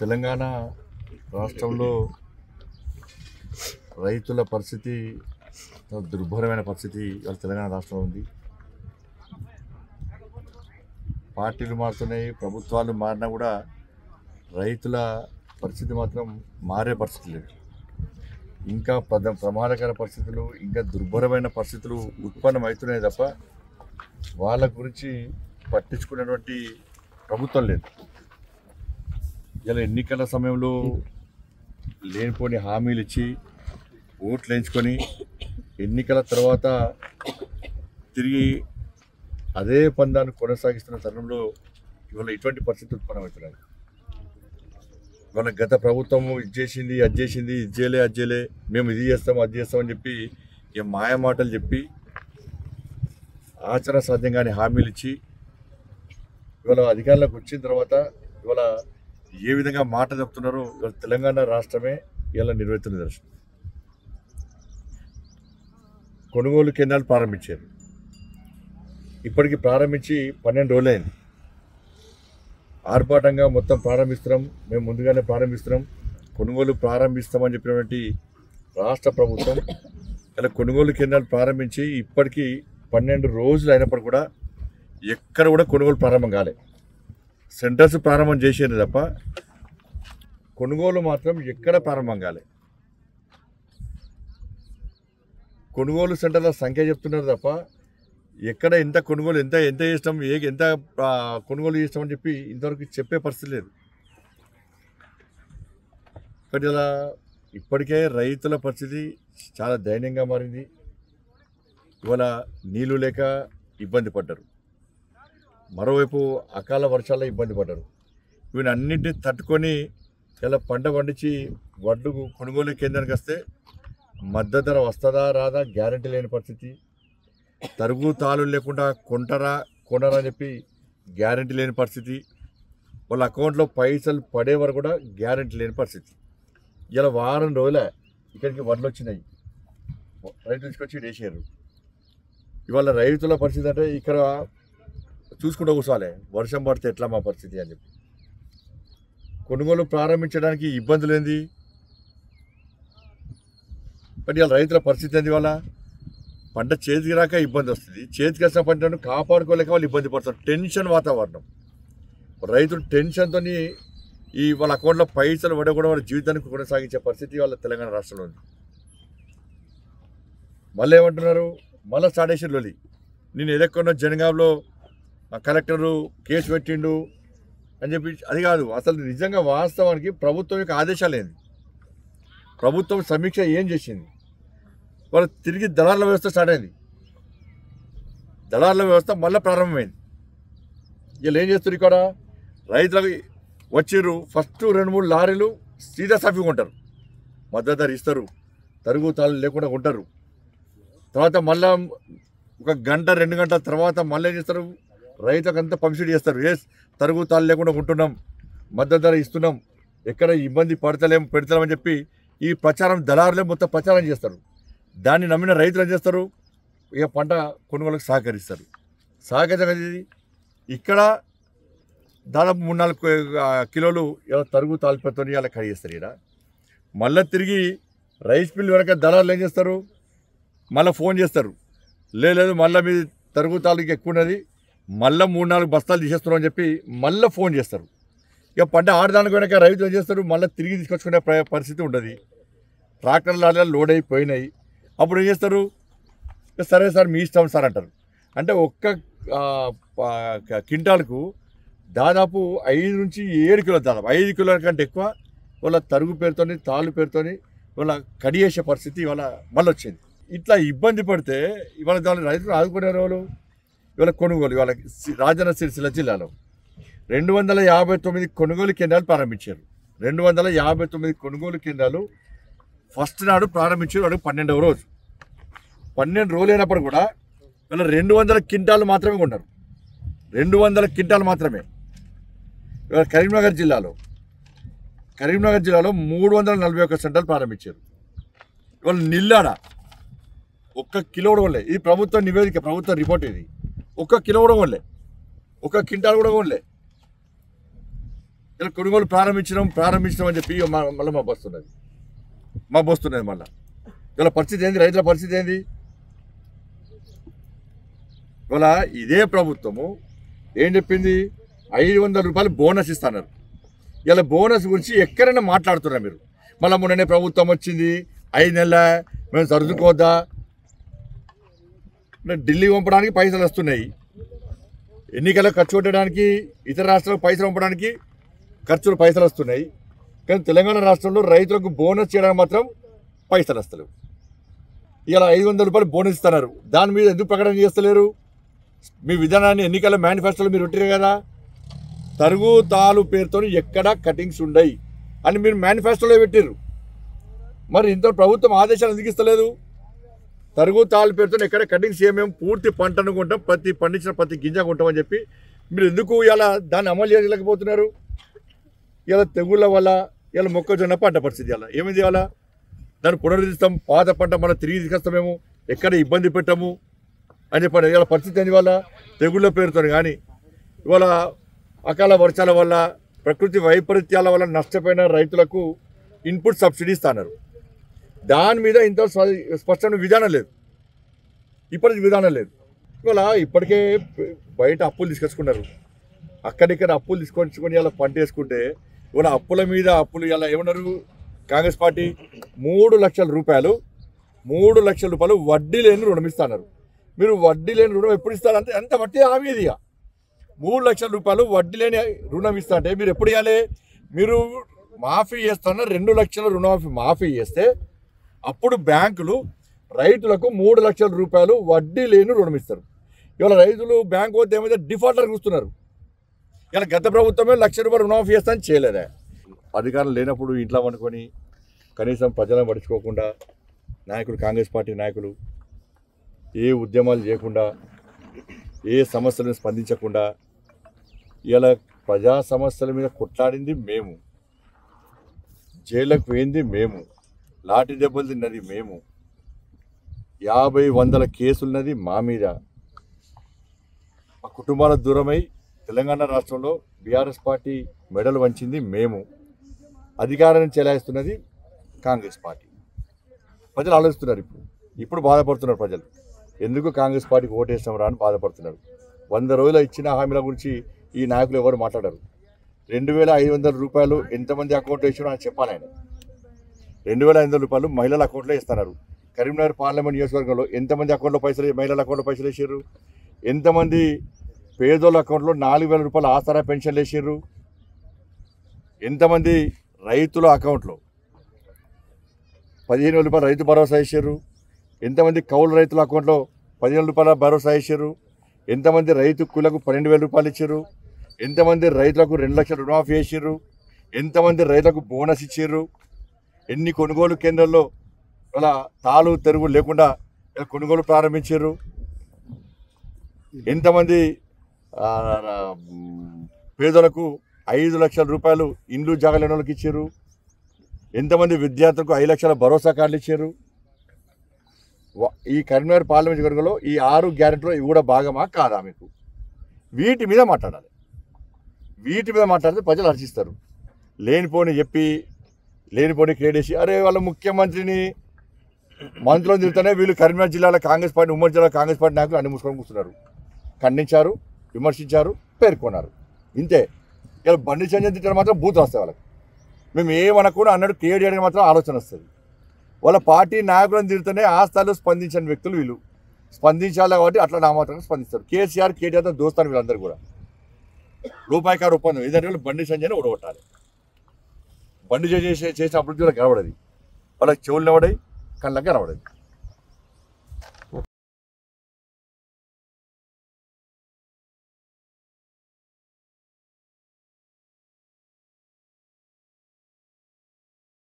తెలంగాణ రాష్ట్రంలో రైతుల పరిస్థితి దుర్భరమైన పరిస్థితి ఇవాళ తెలంగాణ రాష్ట్రంలో ఉంది. పార్టీలు మారుతున్నాయి, ప్రభుత్వాలు మారినా కూడా రైతుల పరిస్థితి మాత్రం మారే పరిస్థితి లేదు. ఇంకా ప్రమాదకర పరిస్థితులు, ఇంకా దుర్భరమైన పరిస్థితులు ఉత్పన్నమవుతున్నాయి తప్ప వాళ్ళ గురించి పట్టించుకునేటువంటి ప్రభుత్వం లేదు. ఇలా ఎన్నికల సమయంలో లేనిపోని హామీలు ఇచ్చి ఓట్లు వేయించుకొని ఎన్నికల తర్వాత తిరిగి అదే పందాన్ని కొనసాగిస్తున్న తరుణంలో ఇవాళ ఇటువంటి పరిస్థితి ఉత్పన్నమవుతున్నాయి. ఇవాళ గత ప్రభుత్వం ఇది చేసింది, అది చేసింది, ఇది చేయలే, అది చేయలే, మేము ఇది చేస్తాం, అది చేస్తామని చెప్పి ఇక మాయ మాటలు చెప్పి ఆచరణ సాధ్యంగానే హామీలు ఇచ్చి ఇవాళ అధికారంలోకి వచ్చిన తర్వాత ఇవాళ ఏ విధంగా మాట చెప్తున్నారో ఇవాళ తెలంగాణ రాష్ట్రమే ఇలా నిర్వహిస్తున్న నిదర్శనం. కొనుగోలు కేంద్రాలు ప్రారంభించారు. ఇప్పటికి ప్రారంభించి 12 రోజులైంది. ఆర్భాటంగా మొత్తం ప్రారంభిస్తున్నాం, మేము ముందుగానే ప్రారంభిస్తున్నాం, కొనుగోలు ప్రారంభిస్తామని చెప్పినటువంటి రాష్ట్ర ప్రభుత్వం ఇలా కొనుగోలు కేంద్రాలు ప్రారంభించి ఇప్పటికీ 12 రోజులు అయినప్పుడు కూడా ఎక్కడ కూడా కొనుగోలు ప్రారంభం కాలే. సెంటర్స్ ప్రారంభం చేసేది తప్ప కొనుగోలు మాత్రం ఎక్కడ ప్రారంభం కాలే. కొనుగోలు సెంటర్ల సంఖ్య చెప్తున్నారు తప్ప ఎక్కడ ఎంత కొనుగోలు ఎంత చేస్తాం, ఎంత కొనుగోలు చేస్తామని చెప్పి ఇంతవరకు చెప్పే పరిస్థితి లేదు. కానీ ఇలా ఇప్పటికే రైతుల పరిస్థితి చాలా దయనీయంగా మారింది. ఇవాళ నీళ్లు లేక ఇబ్బంది పడ్డారు, మరోవైపు అకాల వర్షాల ఇబ్బంది పడ్డారు. వీని అన్నింటినీ తట్టుకొని ఇలా పంట పండించి వడ్లు కొనుగోలు కేంద్రానికి వస్తే మద్దతు ధర వస్తుందా రాదా గ్యారంటీ లేని పరిస్థితి. తరుగు తాళ్ళు లేకుండా కొనరా అని చెప్పి గ్యారంటీ లేని పరిస్థితి. వాళ్ళ అకౌంట్లో పైసలు పడే వరకు కూడా గ్యారంటీ లేని పరిస్థితి. ఇలా వారం రోజులే ఇక్కడికి వడ్లు వచ్చినాయి, రైతులు తీసుకొచ్చి వేసారు. ఇవాళ రైతుల పరిస్థితి అంటే ఇక్కడ చూసుకుంటూ కూర్చోవాలి, వర్షం పడితే ఎట్లా మా పరిస్థితి అని చెప్పి. కొనుగోలు ప్రారంభించడానికి ఇబ్బందులు ఏంది, కానీ ఇవాళ రైతుల పరిస్థితి ఏంది? వాళ్ళ పంట చేతికి రాక ఇబ్బంది వస్తుంది, చేతికి వచ్చిన పంటను కాపాడుకోలేక వాళ్ళు ఇబ్బంది పడతారు. టెన్షన్ వాతావరణం, రైతులు టెన్షన్తో వాళ్ళ అకౌంట్లో పైసలు పడే కూడా వాళ్ళ జీవితానికి కొనసాగించే పరిస్థితి వాళ్ళ తెలంగాణ రాష్ట్రంలో ఉంది. మళ్ళీ ఏమంటున్నారు, మళ్ళీ స్టార్ట్ చేసిన లోలి. నేను ఎదక్కున్న జనగాంలో కలెక్టరు కేసు పెట్టిండు అని చెప్పి అది కాదు. అసలు నిజంగా వాస్తవానికి ప్రభుత్వం యొక్క ఆదేశాలు ఏంది, ప్రభుత్వం సమీక్ష ఏం చేసింది? వాళ్ళు తిరిగి దళారుల వ్యవస్థ స్టార్ట్ అయింది. దళారుల వ్యవస్థ మళ్ళీ ప్రారంభమైంది. వీళ్ళు ఏం చేస్తారు, ఇక్కడ రైతులకు వచ్చిర్రు, ఫస్ట్ 2-3 లారీలు సీదా సాఫీ కొంటారు, మద్దతు ధర ఇస్తారు, తరుగు తాళ్ళు లేకుండా కొంటారు. తర్వాత మళ్ళా 1 గంట 2 గంటల తర్వాత మళ్ళీ ఏం చేస్తారు, రైతులకు అంతా పంపిణీ చేస్తారు. తరుగు తాళ్ళు లేకుండా కొంటున్నాం, మద్దతు ధర ఇస్తున్నాం, ఎక్కడ ఇబ్బంది పెడతలేమని చెప్పి ఈ ప్రచారం దళారులే మొత్తం ప్రచారం చేస్తారు. దాన్ని నమ్మిన రైతులు ఏం చేస్తారు, ఇక పంట కొనుగోలుకు సహకరిస్తారు. సహకరించేది ఇక్కడ దాదాపు 3-4 కిలోలు ఇలా తరుగు తాలిపతో ఇలా కడిగేస్తారు. ఇక్కడ మళ్ళీ తిరిగి రైస్ మిల్ వెనక దళారులు ఏం చేస్తారు, మళ్ళీ ఫోన్ చేస్తారు, లేదు మళ్ళీ మీ తరుగు తాలూకు ఎక్కువ ఉన్నది, మళ్ళీ 3-4 బస్తాలు తీసేస్తున్నాం అని చెప్పి మళ్ళీ ఫోన్ చేస్తారు. ఇక పంట ఆడదానికి వెనక రైతులు ఏం చేస్తారు, మళ్ళీ తిరిగి తీసుకొచ్చుకునే పరిస్థితి ఉండదు. ట్రాక్టర్ల లోడ్ అయిపోయినాయి. అప్పుడు ఏం చేస్తారు, సరే సార్ మీ ఇష్టం సార్ అంటారు. అంటే ఒక్క క్వింటాల్కు దాదాపు 5 నుంచి 7 కిలోలు, దాదాపు 5 కిలోల కంటే ఎక్కువ వాళ్ళ తరుగు పేరుతోని తాళ్ళు పేరుతోని వాళ్ళ కడిగేసే పరిస్థితి ఇవాళ మళ్ళీ వచ్చింది. ఇట్లా ఇబ్బంది పడితే ఇవాళ దాని రైతులు ఆదుకునే రోజులు ఇవాళ కొనుగోలు. ఇవాళ రాజన్న సిరిసిల్ల జిల్లాలో 259 కొనుగోలు కేంద్రాలు ప్రారంభించారు. 259 కొనుగోలు కేంద్రాలు ఫస్ట్ నాడు ప్రారంభించారు. వాడు 12వ రోజు, 12 రోజులు అయినప్పుడు కూడా వీళ్ళు 200 క్వింటాలు మాత్రమే కొన్నారు, 200 క్వింటాలు మాత్రమే. ఇవాళ కరీంనగర్ జిల్లాలో 341 సెంటర్లు ప్రారంభించారు. ఇవాళ నిల్లాడ 1 కిలో కూడా కొనలే. ఇది ప్రభుత్వ నివేదిక, ప్రభుత్వ రిపోర్ట్. ఇది 1 కిలో కూడా కొనలే, 1 క్వింటాల్ కూడా కొనలే. ఇలా కొనుగోలు ప్రారంభించడం అని చెప్పి మళ్ళీ మా వస్తున్నది మళ్ళీ ఇలా పరిస్థితి ఏంది, రైతుల పరిస్థితి ఏంది? ఇవాళ ఇదే ప్రభుత్వము ఏం చెప్పింది, 500 రూపాయలు బోనస్ ఇస్తున్నారు. ఇలా బోనస్ గురించి ఎక్కడైనా మాట్లాడుతున్నారు మీరు. మళ్ళీ మొన్ననే ప్రభుత్వం వచ్చింది, 5 నెలల మేము సర్దుకోవద్దా, ఢిల్లీ పంపడానికి పైసలు వస్తున్నాయి, ఎన్నికలకు ఖర్చు పెట్టడానికి ఇతర రాష్ట్రాలకు పైసలు పంపడానికి పైసలు వస్తున్నాయి. కానీ తెలంగాణ రాష్ట్రంలో రైతులకు బోనస్ చేయడానికి మాత్రం పైసలు వస్తలేవు. ఇలా 500 రూపాయలు బోనస్ ఇస్తున్నారు. దాని మీద ఎందుకు ప్రకటన చేస్తలేరు? మీ విధానాన్ని ఎన్నికల మేనిఫెస్టోలో మీరు పెట్టారు కదా, తరుగు తాలు పేరుతో ఎక్కడా కటింగ్స్ ఉండయి అని మీరు మేనిఫెస్టోలో పెట్టారు. మరి ఇంత ప్రభుత్వం ఆదేశాలు ఎందుకు ఇస్తలేదు? తరుగు తాలు పేరుతో ఎక్కడ కటింగ్స్ మేము పూర్తి పంటను కొంటాం, పండించిన ప్రతి గింజ కొంటామని చెప్పి మీరు ఎందుకు ఇలా దాన్ని అమలు చేయలేకపోతున్నారు? ఇలా తెగుళ్ళ వల్ల ఇలా మొక్కజొన్న పంట పరిస్థితి అలా ఏమైంది? ఇవాళ దాన్ని పునరుద్ధరిస్తాం, పాత పంట మనం తిరిగి తీసుకొస్తామేమో, ఎక్కడ ఇబ్బంది పెట్టము అని చెప్పండి. ఇవాళ పరిస్థితి ఏంది? ఇవాళ తెగుళ్ళ పేరుతో కానీ ఇవాళ అకాల వర్షాల వల్ల ప్రకృతి వైపరీత్యాల వల్ల నష్టపోయిన రైతులకు ఇన్పుట్ సబ్సిడీ ఇస్తున్నారు. దాని మీద ఇంత స్పష్టమైన విధానం లేదు, ఇప్పటికి విధానం లేదు. ఇవాళ ఇప్పటికే బయట అప్పులు తీసుకొచ్చుకున్నారు, అక్కడిక్కడ అప్పులు తీసుకొచ్చుకొని ఇలా పంట వేసుకుంటే ఇవాళ అప్పుల మీద అప్పులు ఇలా ఏమన్నారు కాంగ్రెస్ పార్టీ 3 లక్షల రూపాయలు వడ్డీ లేని రుణం ఇస్తున్నారు. మీరు వడ్డీ లేని రుణం ఎప్పుడు ఇస్తారంటే ఎంత వడ్డీ హామీ ఇది. 3 లక్షల రూపాయలు వడ్డీ లేని రుణం ఇస్తా అంటే మీరు ఎప్పుడు ఇవ్వాలి? మీరు మాఫీ చేస్తున్న 2 లక్షల రుణమాఫీ మాఫీ చేస్తే అప్పుడు బ్యాంకులు రైతులకు 3 లక్షల రూపాయలు వడ్డీ లేని రుణం ఇస్తారు. ఇవాళ రైతులు బ్యాంకు పోతే ఏమైతే డిఫాల్టర్ కూస్తున్నారు. ఇలా గత ప్రభుత్వమే 1 లక్ష రూపాయలు రుణమాఫీ చేస్తానని చేయలేదా? అధికారం లేనప్పుడు ఇంట్లో అనుకొని కనీసం ప్రజలను పడుచుకోకుండా కాంగ్రెస్ పార్టీ నాయకులు ఏ ఉద్యమాలు చేయకుండా, ఏ సమస్యలను స్పందించకుండా ఇలా ప్రజా సమస్యల మీద కొట్లాడింది మేము, జైళ్ళకు పోయింది మేము, లాఠీ దెబ్బలు తిన్నది మేము, 50-100 కేసులున్నది మా మీద. మా కుటుంబాల దూరమై తెలంగాణ రాష్ట్రంలో బీఆర్ఎస్ పార్టీ మెడలు వంచింది మేము, అధికారాన్ని చెలాయిస్తున్నది కాంగ్రెస్ పార్టీ. ప్రజలు ఆలోచిస్తున్నారు, ఇప్పుడు బాధపడుతున్నారు ప్రజలు. ఎందుకు కాంగ్రెస్ పార్టీకి ఓటేస్తాం రా అని బాధపడుతున్నారు. 100 రోజుల ఇచ్చిన హామీల గురించి ఈ నాయకులు ఎవరు మాట్లాడారు? 2500 రూపాయలు ఎంతమంది అకౌంట్లో ఇచ్చారో అని చెప్పాలి ఆయన. 2500 రూపాయలు మహిళల అకౌంట్లో ఇస్తున్నారు. కరీంనగర్ పార్లమెంట్ నియోజకవర్గంలో ఎంతమంది అకౌంట్లో మహిళల అకౌంట్లో పైసలు వేసారు? ఎంతమంది పేదోళ్ళ అకౌంట్లో 4000 రూపాయలు ఆసరా పెన్షన్లు వేసారు? ఎంతమంది రైతుల అకౌంట్లో 15,000 రూపాయలు రైతు భరోసా వేసారు? ఎంతమంది కౌలు రైతుల అకౌంట్లో 15,000 రూపాయల భరోసా వేసారు? ఎంతమంది రైతు కూలకు 12,000 రూపాయలు ఇచ్చారు? ఎంతమంది రైతులకు 2 లక్షల రుణమాఫీ చేసారు? ఎంతమంది రైతులకు బోనస్ ఇచ్చారు? ఎన్ని కొనుగోలు కేంద్రాల్లో ఇలా తాలు తెరుగు లేకుండా కొనుగోలు ప్రారంభించారు? ఎంతమంది పేదలకు 5 లక్షల రూపాయలు ఇండ్లు జాగాలేని వాళ్ళకి ఇచ్చారు? ఎంతమంది విద్యార్థులకు 5 లక్షల భరోసా కార్డులు ఇచ్చారు? ఈ కరీంనగర్ పార్లమెంట్ వర్గంలో ఈ 6 గ్యారెంటీలో ఇవి కూడా భాగమా కాదా? మీకు వీటి మీద మాట్లాడాలి. వీటి మీద మాట్లాడితే ప్రజలు హర్షిస్తారు. లేనిపోని చెప్పి లేనిపోని క్రియేట్ చేసి అరే వాళ్ళ ముఖ్యమంత్రిని మంత్రులను తిరుగుతానే వీళ్ళు కరీంనగర్ జిల్లాలో కాంగ్రెస్ పార్టీ ఉమ్మడి జిల్లా కాంగ్రెస్ పార్టీ నాయకులు అన్ని మూసుకొని కూర్చున్నారు. ఖండించారు, విమర్శించారు, పేర్కొన్నారు. ఇంతే. ఇలా బండి సంజయ్ తిట్టడం మాత్రం బూత్ వస్తాయి వాళ్ళకి. మేము ఏమనకుండా అన్నట్టు క్రియేట్ చేయడానికి మాత్రం ఆలోచన వస్తుంది. వాళ్ళ పార్టీ నాయకులను తిరుగుతూనే ఆ స్థాయిలో స్పందించని వ్యక్తులు వీళ్ళు. స్పందించాలి కాబట్టి అట్లా నామాత్రంగా స్పందిస్తారు. కేసీఆర్ కేటీఆర్తో దోస్తాను వీళ్ళందరూ కూడా. రూపాయికారు ఒప్పందం ఏదంటే బండి సంజయ్ని ఓడగొట్టాలి. బండి చేసిన అభివృద్ధి వాళ్ళకి కనబడది, వాళ్ళకి చెవులు నిలబడాయి, కళ్ళకి కనబడది.